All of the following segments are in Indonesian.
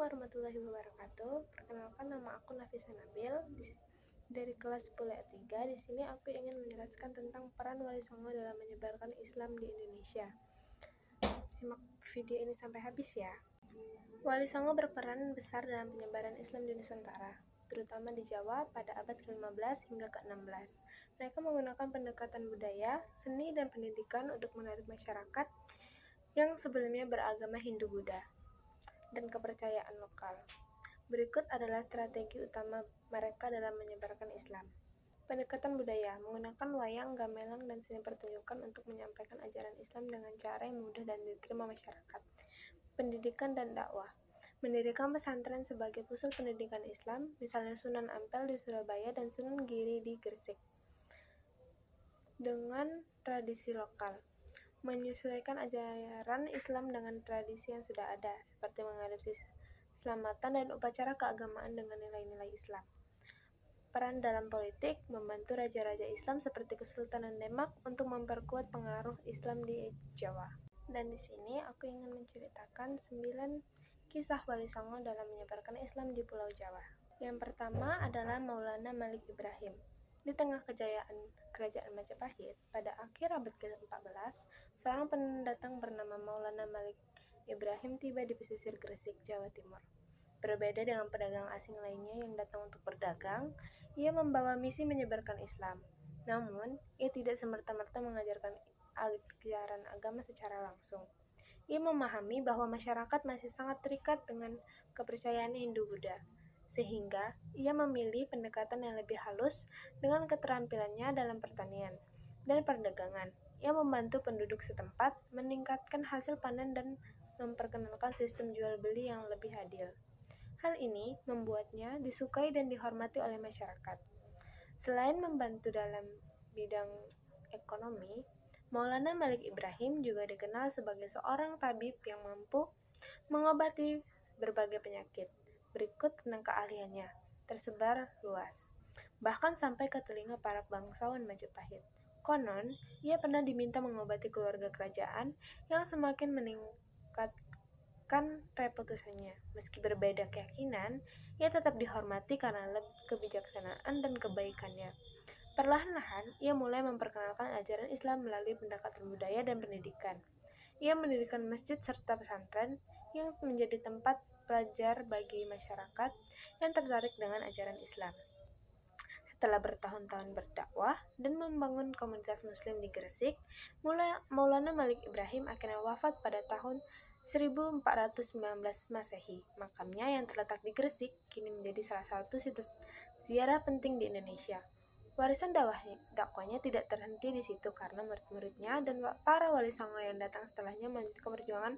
warahmatullahi wabarakatuh. Perkenalkan, nama aku Nafisa Nabil dari kelas 10 3. Di sini aku ingin menjelaskan tentang peran Wali Songo dalam menyebarkan Islam di Indonesia. Simak video ini sampai habis ya. Wali Songo berperan besar dalam penyebaran Islam di Nusantara, terutama di Jawa pada abad ke-15 hingga ke-16. Mereka menggunakan pendekatan budaya, seni, dan pendidikan untuk menarik masyarakat yang sebelumnya beragama Hindu-Buddha dan kepercayaan lokal. Berikut adalah strategi utama mereka dalam menyebarkan Islam. Pendekatan budaya menggunakan wayang, gamelan, dan seni pertunjukan untuk menyampaikan ajaran Islam dengan cara yang mudah dan diterima masyarakat. Pendidikan dan dakwah mendirikan pesantren sebagai pusat pendidikan Islam, misalnya Sunan Ampel di Surabaya dan Sunan Giri di Gresik. Dengan tradisi lokal, menyesuaikan ajaran Islam dengan tradisi yang sudah ada, seperti mengadopsi selamatan dan upacara keagamaan dengan nilai-nilai Islam. Peran dalam politik membantu raja-raja Islam seperti Kesultanan Demak untuk memperkuat pengaruh Islam di Jawa. Dan di sini aku ingin menceritakan 9 kisah Wali Songo dalam menyebarkan Islam di Pulau Jawa. Yang pertama adalah Maulana Malik Ibrahim. Di tengah kejayaan Kerajaan Majapahit pada akhir abad ke-14, seorang pendatang bernama Maulana Malik Ibrahim tiba di pesisir Gresik, Jawa Timur. Berbeda dengan pedagang asing lainnya yang datang untuk berdagang, ia membawa misi menyebarkan Islam. Namun, ia tidak semerta-merta mengajarkan ajaran agama secara langsung. Ia memahami bahwa masyarakat masih sangat terikat dengan kepercayaan Hindu-Buddha, sehingga ia memilih pendekatan yang lebih halus dengan keterampilannya dalam pertanian dan perdagangan. Ia membantu penduduk setempat meningkatkan hasil panen dan memperkenalkan sistem jual beli yang lebih adil. Hal ini membuatnya disukai dan dihormati oleh masyarakat. Selain membantu dalam bidang ekonomi, Maulana Malik Ibrahim juga dikenal sebagai seorang tabib yang mampu mengobati berbagai penyakit. Berikut tentang keahliannya, tersebar luas, bahkan sampai ke telinga para bangsawan Majapahit. Konon, ia pernah diminta mengobati keluarga kerajaan yang semakin meningkatkan reputasinya. Meski berbeda keyakinan, ia tetap dihormati karena kebijaksanaan dan kebaikannya. Perlahan-lahan, ia mulai memperkenalkan ajaran Islam melalui pendekatan budaya dan pendidikan. Ia mendirikan masjid serta pesantren yang menjadi tempat belajar bagi masyarakat yang tertarik dengan ajaran Islam. Setelah bertahun-tahun berdakwah dan membangun komunitas Muslim di Gresik, Maulana Malik Ibrahim akhirnya wafat pada tahun 1419 Masehi. Makamnya yang terletak di Gresik kini menjadi salah satu situs ziarah penting di Indonesia. Warisan dakwahnya tidak terhenti di situ karena murid-muridnya dan para wali songo yang datang setelahnya melanjutkan perjuangan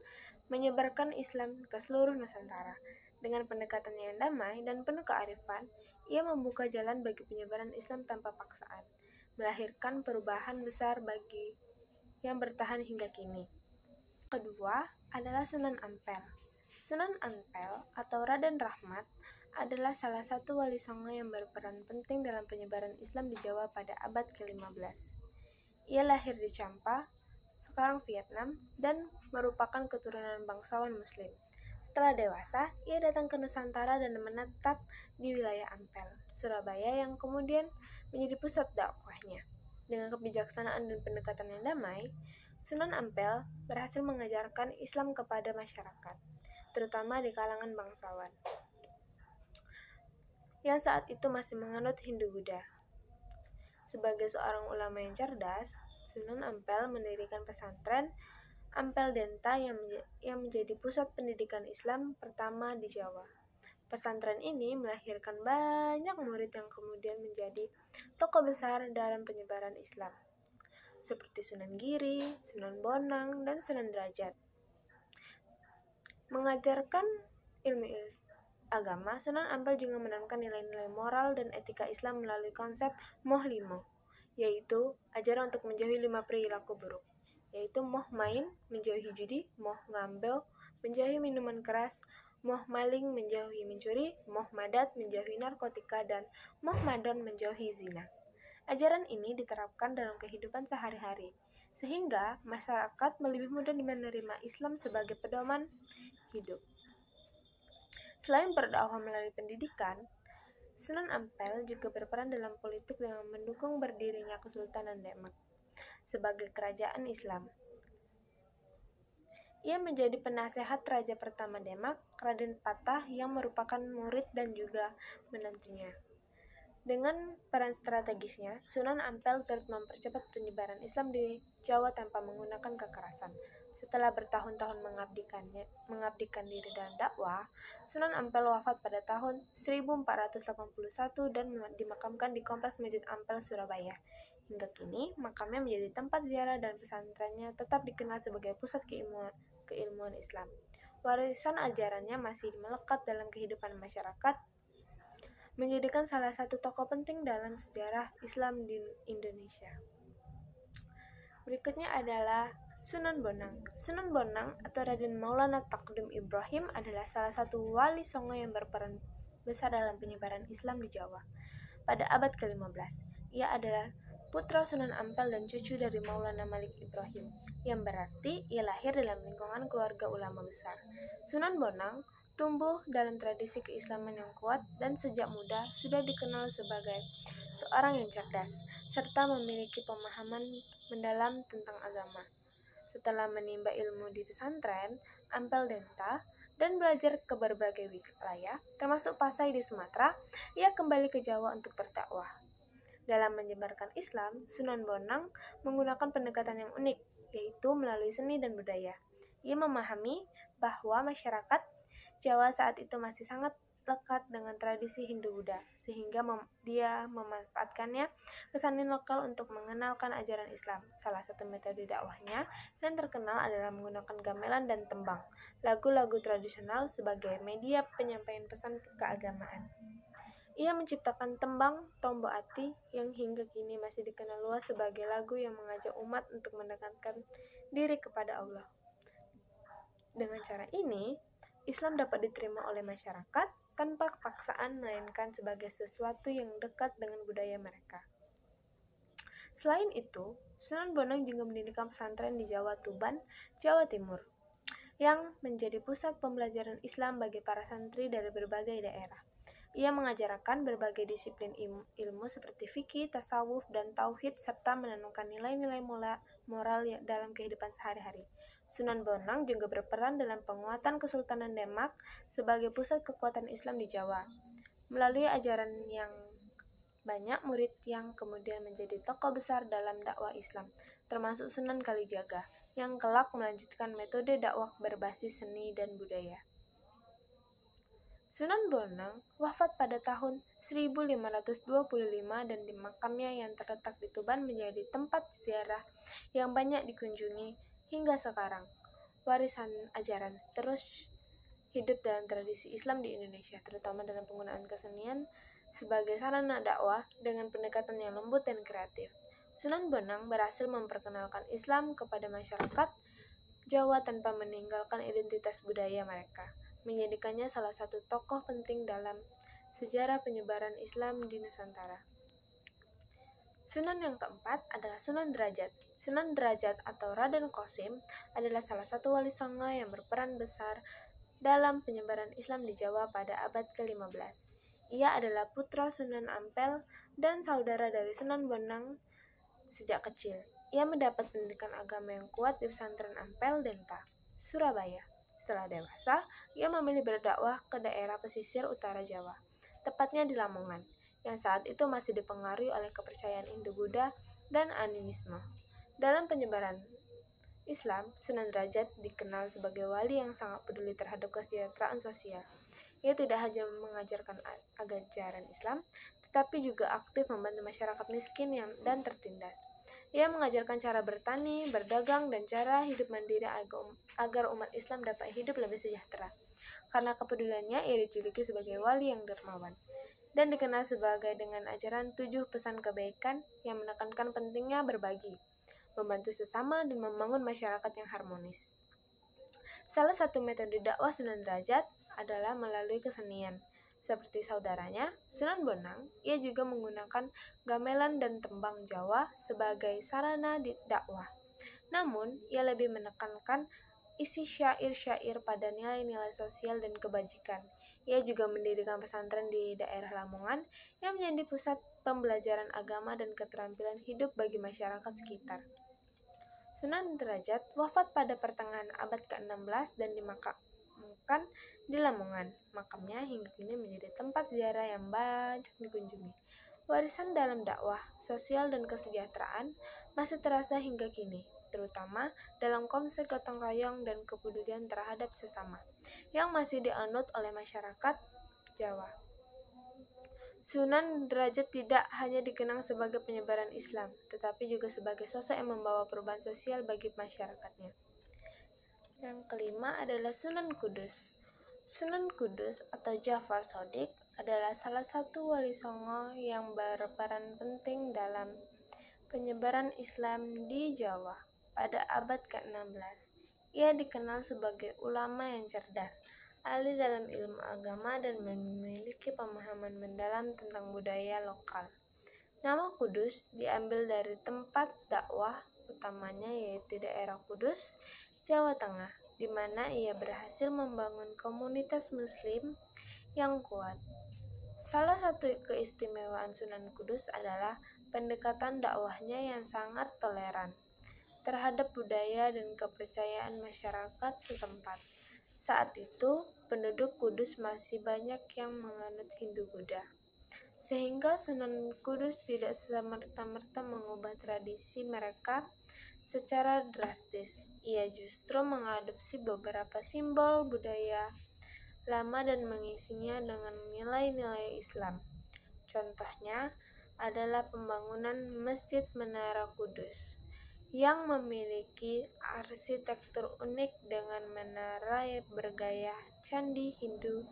menyebarkan Islam ke seluruh Nusantara. Dengan pendekatannya yang damai dan penuh kearifan, ia membuka jalan bagi penyebaran Islam tanpa paksaan, melahirkan perubahan besar bagi yang bertahan hingga kini. Kedua adalah Sunan Ampel. Sunan Ampel atau Raden Rahmat adalah salah satu wali songo yang berperan penting dalam penyebaran Islam di Jawa pada abad ke-15. Ia lahir di Champa, sekarang Vietnam, dan merupakan keturunan bangsawan Muslim. Setelah dewasa, ia datang ke Nusantara dan menetap di wilayah Ampel, Surabaya yang kemudian menjadi pusat dakwahnya. Dengan kebijaksanaan dan pendekatan yang damai, Sunan Ampel berhasil mengajarkan Islam kepada masyarakat, terutama di kalangan bangsawan yang saat itu masih menganut Hindu-Buddha. Sebagai seorang ulama yang cerdas, Sunan Ampel mendirikan pesantren Ampel Denta yang menjadi pusat pendidikan Islam pertama di Jawa. Pesantren ini melahirkan banyak murid yang kemudian menjadi tokoh besar dalam penyebaran Islam, seperti Sunan Giri, Sunan Bonang, dan Sunan Derajat. Mengajarkan ilmu agama, Sunan Ampel juga menanamkan nilai-nilai moral dan etika Islam melalui konsep Moh Limo, yaitu ajaran untuk menjauhi 5 perilaku buruk, yaitu moh main, menjauhi judi, moh ngambel, menjauhi minuman keras, moh maling, menjauhi mencuri, moh madat, menjauhi narkotika, dan moh madon, menjauhi zina. Ajaran ini diterapkan dalam kehidupan sehari-hari, sehingga masyarakat lebih mudah menerima Islam sebagai pedoman hidup. Selain berdakwah melalui pendidikan, Sunan Ampel juga berperan dalam politik dengan mendukung berdirinya Kesultanan Demak sebagai kerajaan Islam. Ia menjadi penasehat Raja pertama Demak, Raden Patah, yang merupakan murid dan juga menantunya. Dengan peran strategisnya, Sunan Ampel turut mempercepat penyebaran Islam di Jawa tanpa menggunakan kekerasan. Setelah bertahun-tahun mengabdikan diri dalam dakwah, Sunan Ampel wafat pada tahun 1481 dan dimakamkan di Kompleks Masjid Ampel, Surabaya. Hingga kini, makamnya menjadi tempat ziarah dan pesantrennya tetap dikenal sebagai pusat keilmuan Islam. Warisan ajarannya masih melekat dalam kehidupan masyarakat, menjadikan salah satu tokoh penting dalam sejarah Islam di Indonesia. Berikutnya adalah Sunan Bonang. Sunan Bonang atau Raden Maulana Takdim Ibrahim adalah salah satu wali songo yang berperan besar dalam penyebaran Islam di Jawa pada abad ke-15. Ia adalah putra Sunan Ampel dan cucu dari Maulana Malik Ibrahim, yang berarti ia lahir dalam lingkungan keluarga ulama besar. Sunan Bonang tumbuh dalam tradisi keislaman yang kuat dan sejak muda sudah dikenal sebagai seorang yang cerdas, serta memiliki pemahaman mendalam tentang agama. Setelah menimba ilmu di pesantren Ampel Denta dan belajar ke berbagai wilayah, termasuk Pasai di Sumatera, ia kembali ke Jawa untuk berdakwah. Dalam menyebarkan Islam, Sunan Bonang menggunakan pendekatan yang unik, yaitu melalui seni dan budaya. Ia memahami bahwa masyarakat Jawa saat itu masih sangat lekat dengan tradisi Hindu-Buddha, sehingga dia memanfaatkannya ke seni lokal untuk mengenalkan ajaran Islam. Salah satu metode dakwahnya yang terkenal adalah menggunakan gamelan dan tembang, lagu-lagu tradisional sebagai media penyampaian pesan keagamaan. Ia menciptakan tembang Tombo Ati yang hingga kini masih dikenal luas sebagai lagu yang mengajak umat untuk mendekatkan diri kepada Allah. Dengan cara ini, Islam dapat diterima oleh masyarakat tanpa paksaan, melainkan sebagai sesuatu yang dekat dengan budaya mereka. Selain itu, Sunan Bonang juga mendirikan pesantren di Jawa Tuban, Jawa Timur, yang menjadi pusat pembelajaran Islam bagi para santri dari berbagai daerah. Ia mengajarkan berbagai disiplin ilmu seperti fikih, tasawuf, dan tauhid, serta menanamkan nilai-nilai moral dalam kehidupan sehari-hari. Sunan Bonang juga berperan dalam penguatan Kesultanan Demak sebagai pusat kekuatan Islam di Jawa. Melalui ajaran yang banyak murid yang kemudian menjadi tokoh besar dalam dakwah Islam, termasuk Sunan Kalijaga, yang kelak melanjutkan metode dakwah berbasis seni dan budaya. Sunan Bonang wafat pada tahun 1525 dan di makamnya yang terletak di Tuban menjadi tempat ziarah yang banyak dikunjungi hingga sekarang. Warisan ajaran terus hidup dalam tradisi Islam di Indonesia, terutama dalam penggunaan kesenian sebagai sarana dakwah dengan pendekatan yang lembut dan kreatif. Sunan Bonang berhasil memperkenalkan Islam kepada masyarakat Jawa tanpa meninggalkan identitas budaya mereka, menjadikannya salah satu tokoh penting dalam sejarah penyebaran Islam di Nusantara. Sunan yang keempat adalah Sunan Derajat. Sunan Derajat atau Raden Qasim adalah salah satu wali songo yang berperan besar dalam penyebaran Islam di Jawa pada abad ke-15. Ia adalah putra Sunan Ampel dan saudara dari Sunan Bonang sejak kecil. Ia mendapat pendidikan agama yang kuat di pesantren Ampel Denta, Surabaya. Setelah dewasa, ia memilih berdakwah ke daerah pesisir utara Jawa, tepatnya di Lamongan, yang saat itu masih dipengaruhi oleh kepercayaan Hindu-Buddha dan animisme. Dalam penyebaran Islam, Sunan Derajat dikenal sebagai wali yang sangat peduli terhadap kesejahteraan sosial. Ia tidak hanya mengajarkan ajaran Islam, tetapi juga aktif membantu masyarakat miskin dan tertindas. Ia mengajarkan cara bertani, berdagang, dan cara hidup mandiri agar umat Islam dapat hidup lebih sejahtera. Karena kepeduliannya, ia dijuluki sebagai wali yang dermawan dan dikenal sebagai dengan ajaran 7 pesan kebaikan yang menekankan pentingnya berbagi, membantu sesama, dan membangun masyarakat yang harmonis. Salah satu metode dakwah Sunan Derajat adalah melalui kesenian. Seperti saudaranya, Sunan Bonang, ia juga menggunakan gamelan dan tembang Jawa sebagai sarana dakwah. Namun, ia lebih menekankan isi syair-syair pada nilai-nilai sosial dan kebajikan. Ia juga mendirikan pesantren di daerah Lamongan yang menjadi pusat pembelajaran agama dan keterampilan hidup bagi masyarakat sekitar. Sunan Derajat wafat pada pertengahan abad ke-16 dan dimakamkan di Lamongan. Makamnya hingga kini menjadi tempat ziarah yang banyak dikunjungi. Warisan dalam dakwah, sosial, dan kesejahteraan masih terasa hingga kini, terutama dalam konsep gotong royong dan kepedulian terhadap sesama, yang masih dianut oleh masyarakat Jawa. Sunan Derajat tidak hanya dikenang sebagai penyebaran Islam, tetapi juga sebagai sosok yang membawa perubahan sosial bagi masyarakatnya. Yang kelima adalah Sunan Kudus. Sunan Kudus atau Jafar Shodiq adalah salah satu wali songo yang berperan penting dalam penyebaran Islam di Jawa pada abad ke-16. Ia dikenal sebagai ulama yang cerdas, ahli dalam ilmu agama, dan memiliki pemahaman mendalam tentang budaya lokal. Nama Kudus diambil dari tempat dakwah utamanya, yaitu daerah Kudus, Jawa Tengah, di mana ia berhasil membangun komunitas Muslim yang kuat. Salah satu keistimewaan Sunan Kudus adalah pendekatan dakwahnya yang sangat toleran terhadap budaya dan kepercayaan masyarakat setempat. Saat itu, penduduk Kudus masih banyak yang menganut Hindu-Buddha, sehingga Sunan Kudus tidak serta-merta mengubah tradisi mereka secara drastis. Ia justru mengadopsi beberapa simbol budaya lama dan mengisinya dengan nilai-nilai Islam. Contohnya adalah pembangunan Masjid Menara Kudus yang memiliki arsitektur unik dengan menara bergaya candi Hindu.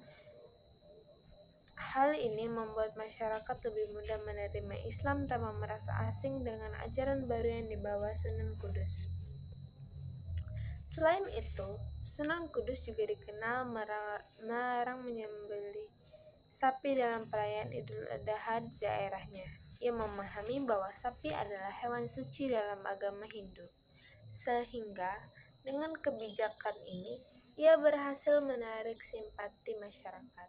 Hal ini membuat masyarakat lebih mudah menerima Islam tanpa merasa asing dengan ajaran baru yang dibawa Sunan Kudus. Selain itu, Sunan Kudus juga dikenal melarang menyembelih sapi dalam perayaan Idul Adha di daerahnya. Ia memahami bahwa sapi adalah hewan suci dalam agama Hindu. Sehingga, dengan kebijakan ini, ia berhasil menarik simpati masyarakat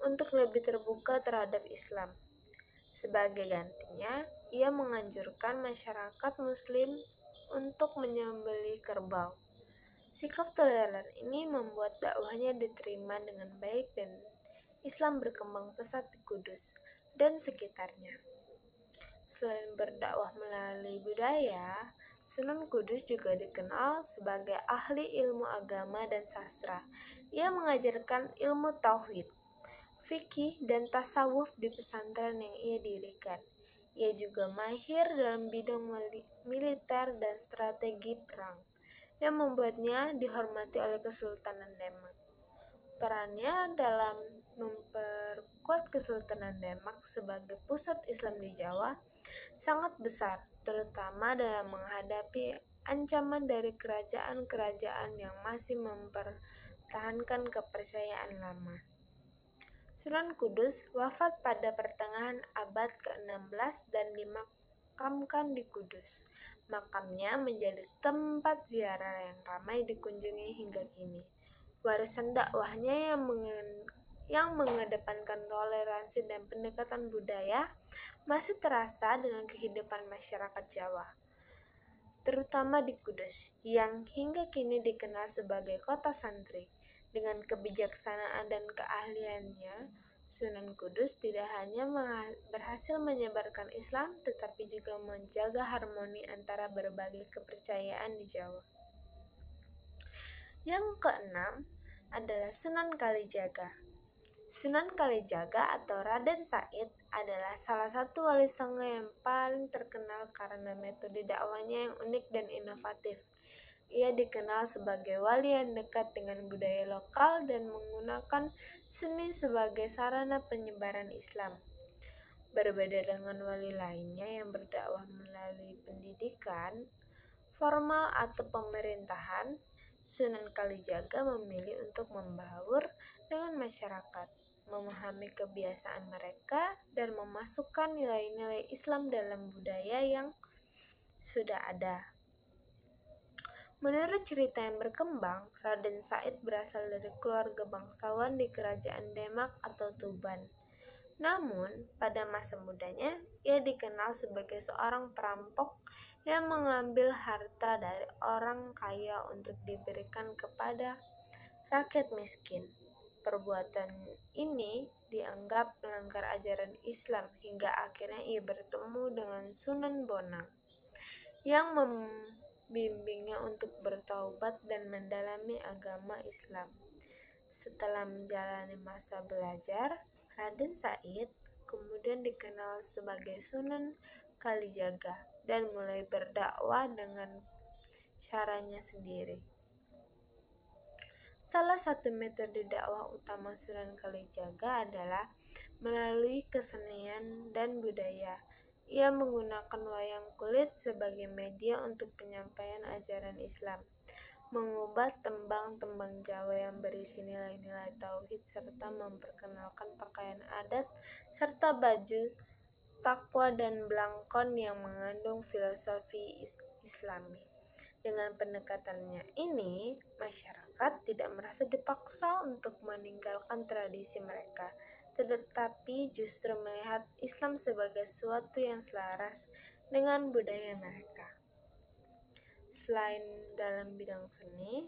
untuk lebih terbuka terhadap Islam. Sebagai gantinya, ia menganjurkan masyarakat Muslim untuk menyembelih kerbau. Sikap toleran ini membuat dakwahnya diterima dengan baik dan Islam berkembang pesat di Kudus dan sekitarnya. Selain berdakwah melalui budaya, Sunan Kudus juga dikenal sebagai ahli ilmu agama dan sastra. Ia mengajarkan ilmu tauhid, fikih, dan tasawuf di pesantren yang ia dirikan. Ia juga mahir dalam bidang militer dan strategi perang, yang membuatnya dihormati oleh Kesultanan Demak. Perannya dalam memperkuat Kesultanan Demak sebagai pusat Islam di Jawa sangat besar, terutama dalam menghadapi ancaman dari kerajaan-kerajaan yang masih mempertahankan kepercayaan lama. Sunan Kudus wafat pada pertengahan abad ke-16 dan dimakamkan di Kudus. Makamnya menjadi tempat ziarah yang ramai dikunjungi hingga kini. Warisan dakwahnya yang mengedepankan toleransi dan pendekatan budaya masih terasa dengan kehidupan masyarakat Jawa, terutama di Kudus, yang hingga kini dikenal sebagai kota santri. Dengan kebijaksanaan dan keahliannya, Sunan Kudus tidak hanya berhasil menyebarkan Islam, tetapi juga menjaga harmoni antara berbagai kepercayaan di Jawa. Yang keenam adalah Sunan Kalijaga. Sunan Kalijaga atau Raden Said adalah salah satu wali songo yang paling terkenal karena metode dakwahnya yang unik dan inovatif. Ia dikenal sebagai wali yang dekat dengan budaya lokal dan menggunakan seni sebagai sarana penyebaran Islam. Berbeda dengan wali lainnya yang berdakwah melalui pendidikan formal atau pemerintahan, Sunan Kalijaga memilih untuk membaur dengan masyarakat, memahami kebiasaan mereka, dan memasukkan nilai-nilai Islam dalam budaya yang sudah ada. Menurut cerita yang berkembang, Raden Said berasal dari keluarga bangsawan di kerajaan Demak atau Tuban. Namun, pada masa mudanya, ia dikenal sebagai seorang perampok yang mengambil harta dari orang kaya untuk diberikan kepada rakyat miskin. Perbuatan ini dianggap melanggar ajaran Islam hingga akhirnya ia bertemu dengan Sunan Bonang yang membimbingnya untuk bertaubat dan mendalami agama Islam. Setelah menjalani masa belajar, Raden Said kemudian dikenal sebagai Sunan Kalijaga dan mulai berdakwah dengan caranya sendiri. Salah satu metode dakwah utama Sunan Kalijaga adalah melalui kesenian dan budaya. Ia menggunakan wayang kulit sebagai media untuk penyampaian ajaran Islam, mengubah tembang-tembang Jawa yang berisi nilai-nilai tauhid serta memperkenalkan pakaian adat serta baju takwa dan belangkon yang mengandung filosofi Islami. Dengan pendekatannya ini, masyarakat tidak merasa dipaksa untuk meninggalkan tradisi mereka, tetapi justru melihat Islam sebagai sesuatu yang selaras dengan budaya mereka. Selain dalam bidang seni,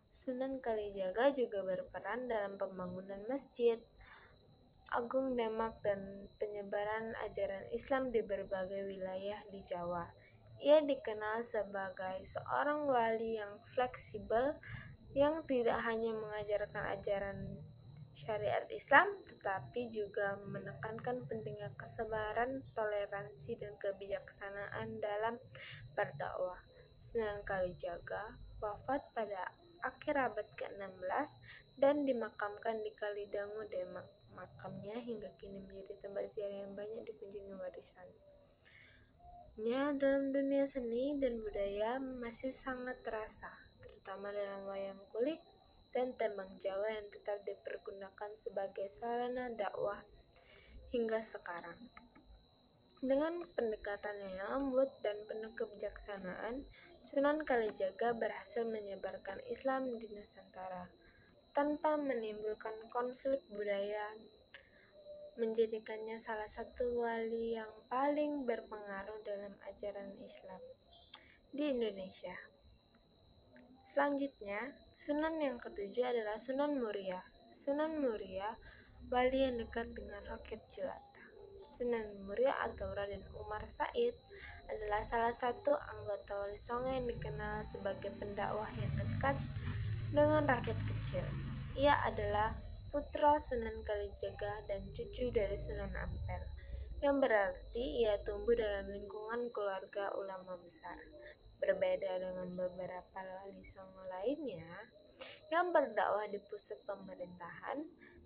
Sunan Kalijaga juga berperan dalam pembangunan Masjid Agung Demak dan penyebaran ajaran Islam di berbagai wilayah di Jawa. Ia dikenal sebagai seorang wali yang fleksibel yang tidak hanya mengajarkan ajaran syariat Islam, tetapi juga menekankan pentingnya kesabaran, toleransi, dan kebijaksanaan dalam berdakwah. Sunan Kalijaga wafat pada akhir abad ke-16 dan dimakamkan di Kalidangu, Demak. Makamnya hingga kini menjadi tempat ziarah yang banyak dikunjungi warisannya dalam dunia seni dan budaya masih sangat terasa, terutama dalam wayang kulit dan tembang Jawa yang tetap dipergunakan sebagai sarana dakwah hingga sekarang. Dengan pendekatannya yang lembut dan penuh kebijaksanaan, Sunan Kalijaga berhasil menyebarkan Islam di Nusantara tanpa menimbulkan konflik budaya, menjadikannya salah satu wali yang paling berpengaruh dalam ajaran Islam di Indonesia. Selanjutnya, Sunan yang ketujuh adalah Sunan Muria. Sunan Muria, wali yang dekat dengan rakyat jelata. Sunan Muria atau Raden Umar Said adalah salah satu anggota Wali Songo yang dikenal sebagai pendakwah yang dekat dengan rakyat kecil. Ia adalah putra Sunan Kalijaga dan cucu dari Sunan Ampel, yang berarti ia tumbuh dalam lingkungan keluarga ulama besar. Berbeda dengan beberapa wali songo lainnya yang berdakwah di pusat pemerintahan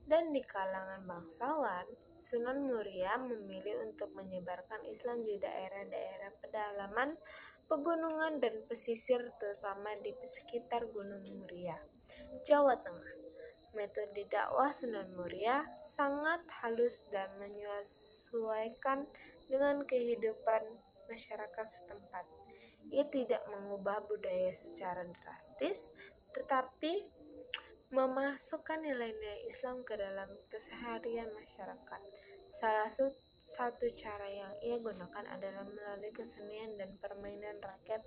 dan di kalangan bangsawan, Sunan Muria memilih untuk menyebarkan Islam di daerah-daerah pedalaman, pegunungan, dan pesisir, terutama di sekitar Gunung Muria, Jawa Tengah. Metode dakwah Sunan Muria sangat halus dan menyesuaikan dengan kehidupan masyarakat setempat. Ia tidak mengubah budaya secara drastis, tetapi memasukkan nilai-nilai Islam ke dalam keseharian masyarakat. Salah satu cara yang ia gunakan adalah melalui kesenian dan permainan rakyat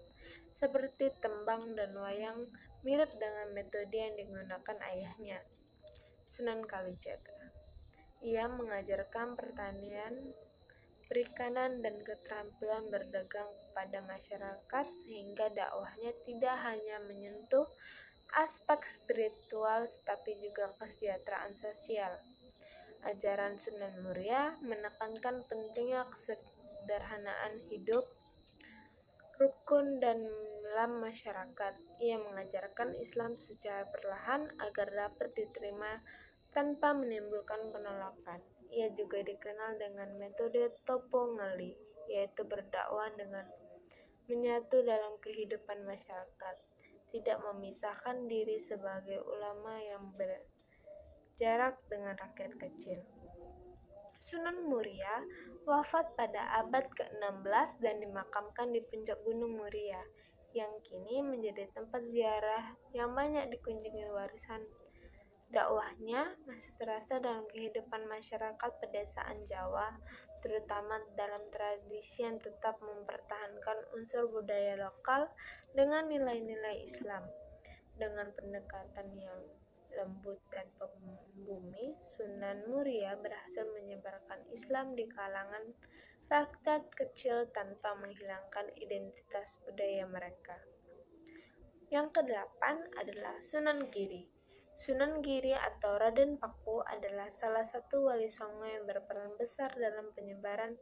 seperti tembang dan wayang, mirip dengan metode yang digunakan ayahnya, Sunan Kalijaga. Ia mengajarkan pertanian, perikanan, dan keterampilan berdagang kepada masyarakat sehingga dakwahnya tidak hanya menyentuh aspek spiritual tetapi juga kesejahteraan sosial. Ajaran Sunan Muria menekankan pentingnya kesederhanaan hidup rukun dan dalam masyarakat. Ia mengajarkan Islam secara perlahan agar dapat diterima tanpa menimbulkan penolakan. Ia juga dikenal dengan metode Topo Ngali, yaitu berdakwah dengan menyatu dalam kehidupan masyarakat, tidak memisahkan diri sebagai ulama yang berjarak dengan rakyat kecil. Sunan Muria wafat pada abad ke-16 dan dimakamkan di puncak Gunung Muria. yang kini menjadi tempat ziarah yang banyak dikunjungi. Warisan dakwahnya masih terasa dalam kehidupan masyarakat pedesaan Jawa, terutama dalam tradisi yang tetap mempertahankan unsur budaya lokal dengan nilai-nilai Islam. Dengan pendekatan yang lembut dan pembumi, Sunan Muria berhasil menyebarkan Islam di kalangan rakyat kecil tanpa menghilangkan identitas budaya mereka. Yang kedelapan adalah Sunan Giri. Sunan Giri atau Raden Paku adalah salah satu wali songo yang berperan besar dalam penyebaran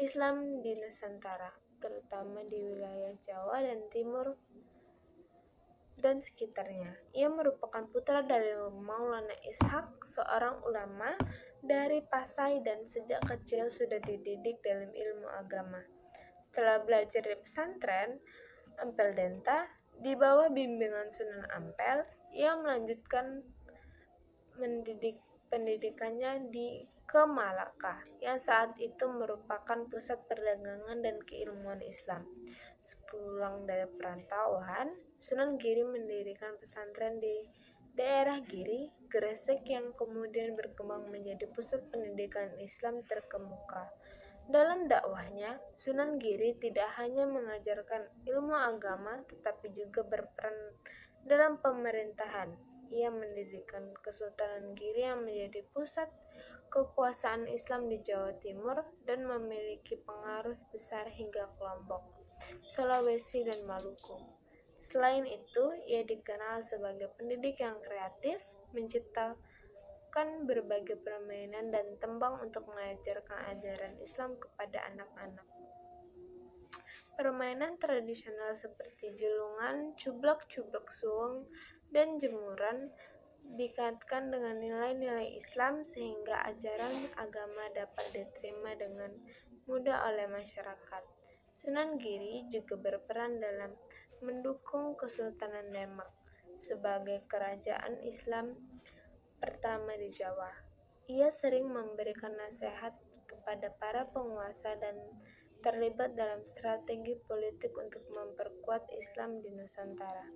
Islam di Nusantara, terutama di wilayah Jawa dan Timur dan sekitarnya. Ia merupakan putra dari Maulana Ishaq, seorang ulama dari Pasai, dan sejak kecil sudah dididik dalam ilmu agama. Setelah belajar di pesantren Ampel Denta di bawah bimbingan Sunan Ampel, ia melanjutkan pendidikannya ke Malaka, yang saat itu merupakan pusat perdagangan dan keilmuan Islam. Sepulang dari perantauan, Sunan Giri mendirikan pesantren di daerah Giri, Gresik, yang kemudian berkembang menjadi pusat pendidikan Islam terkemuka. Dalam dakwahnya, Sunan Giri tidak hanya mengajarkan ilmu agama, tetapi juga berperan dalam pemerintahan. Ia mendirikan Kesultanan Giri yang menjadi pusat kekuasaan Islam di Jawa Timur dan memiliki pengaruh besar hingga ke Lombok, Sulawesi, dan Maluku. Selain itu, ia dikenal sebagai pendidik yang kreatif, menciptakan berbagai permainan dan tembang untuk mengajarkan ajaran Islam kepada anak-anak. Permainan tradisional seperti jelungan, cublak-cublak suweng, dan jemuran dikaitkan dengan nilai-nilai Islam sehingga ajaran agama dapat diterima dengan mudah oleh masyarakat. Sunan Giri juga berperan dalam mendukung Kesultanan Demak sebagai kerajaan Islam pertama di Jawa. Ia sering memberikan nasihat kepada para penguasa dan terlibat dalam strategi politik untuk memperkuat Islam di Nusantara.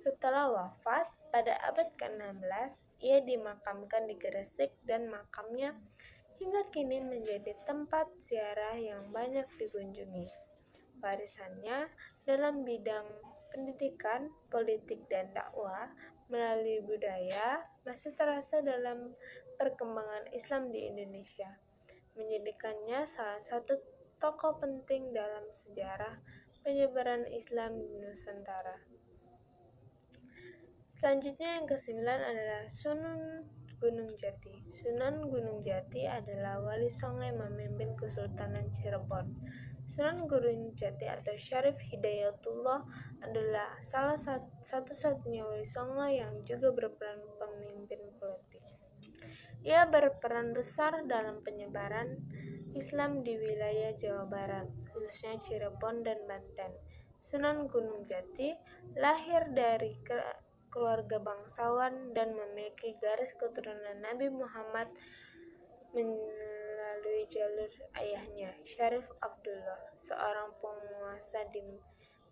Setelah wafat pada abad ke-16, ia dimakamkan di Gresik dan makamnya hingga kini menjadi tempat ziarah yang banyak dikunjungi. Warisannya dalam bidang pendidikan, politik, dan dakwah melalui budaya masih terasa dalam perkembangan Islam di Indonesia, menjadikannya salah satu tokoh penting dalam sejarah penyebaran Islam di Nusantara. Selanjutnya yang kesembilan adalah Sunan Gunung Jati. Sunan Gunung Jati adalah wali songo yang memimpin Kesultanan Cirebon. Sunan Gunung Jati atau Syarif Hidayatullah adalah salah satu-satunya wali songo yang juga berperan pemimpin politik. Ia berperan besar dalam penyebaran Islam di wilayah Jawa Barat, khususnya Cirebon dan Banten. Sunan Gunung Jati lahir dari keluarga bangsawan dan memiliki garis keturunan Nabi Muhammad melalui jalur ayahnya, Syarif Abdullah, seorang penguasa di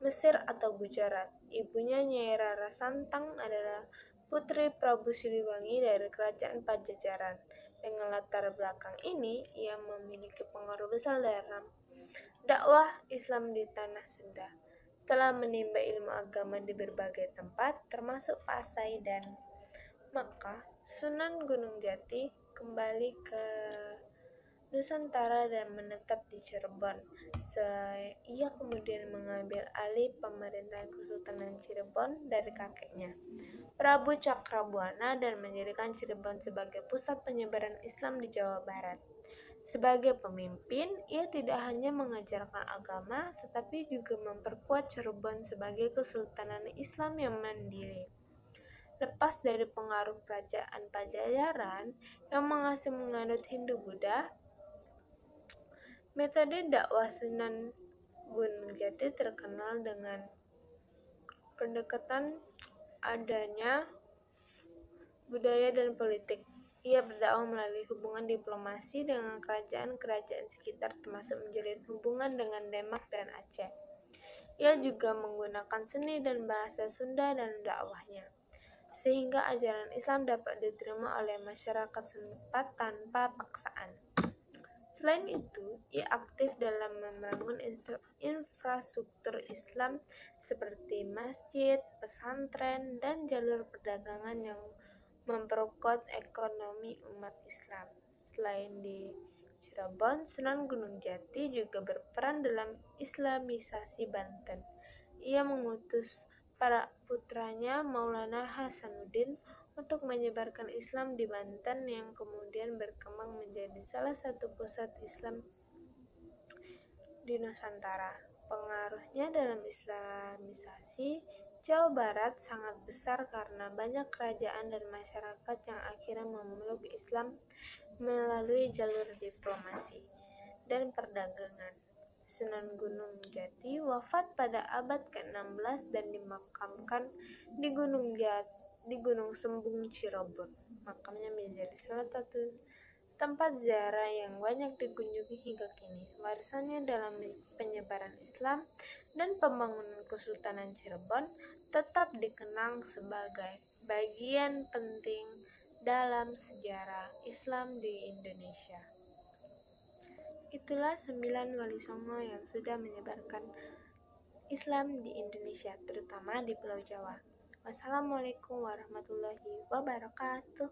Mesir atau Gujarat. Ibunya, Nyai Rara Santang, adalah putri Prabu Siliwangi dari Kerajaan Pajajaran. Dengan latar belakang ini, ia memiliki pengaruh besar dalam dakwah Islam di tanah Sunda. Telah menimba ilmu agama di berbagai tempat, termasuk Pasai dan Makkah. Sunan Gunung Jati kembali ke Nusantara dan menetap di Cirebon. Ia kemudian mengambil alih pemerintahan Kesultanan Cirebon dari kakeknya, Prabu Cakrabuana, dan menjadikan Cirebon sebagai pusat penyebaran Islam di Jawa Barat. Sebagai pemimpin, ia tidak hanya mengajarkan agama, tetapi juga memperkuat Cirebon sebagai kesultanan Islam yang mandiri. Lepas dari pengaruh kerajaan Pajajaran yang masih menganut Hindu-Buddha, metode dakwah Sunan Gunung Jati terkenal dengan pendekatan adanya budaya dan politik. Ia berdakwah melalui hubungan diplomasi dengan kerajaan-kerajaan sekitar, termasuk menjalin hubungan dengan Demak dan Aceh. Ia juga menggunakan seni dan bahasa Sunda dalam dakwahnya, sehingga ajaran Islam dapat diterima oleh masyarakat setempat tanpa paksaan. Selain itu, ia aktif dalam membangun infrastruktur Islam seperti masjid, pesantren, dan jalur perdagangan yang memperkuat ekonomi umat Islam. Selain di Cirebon, Sunan Gunung Jati juga berperan dalam Islamisasi Banten. Ia mengutus para putranya Maulana Hasanuddin untuk menyebarkan Islam di Banten yang kemudian berkembang menjadi salah satu pusat Islam di Nusantara. Pengaruhnya dalam Islamisasi Jawa Barat sangat besar karena banyak kerajaan dan masyarakat yang akhirnya memeluk Islam melalui jalur diplomasi dan perdagangan. Sunan Gunung Jati wafat pada abad ke-16 dan dimakamkan di Gunung Sembung, Cirebon. Makamnya menjadi salah satu tempat ziarah yang banyak dikunjungi hingga kini. Warisannya dalam penyebaran Islam dan pembangunan Kesultanan Cirebon tetap dikenang sebagai bagian penting dalam sejarah Islam di Indonesia. Itulah 9 wali songo yang sudah menyebarkan Islam di Indonesia, terutama di Pulau Jawa. Wassalamualaikum warahmatullahi wabarakatuh.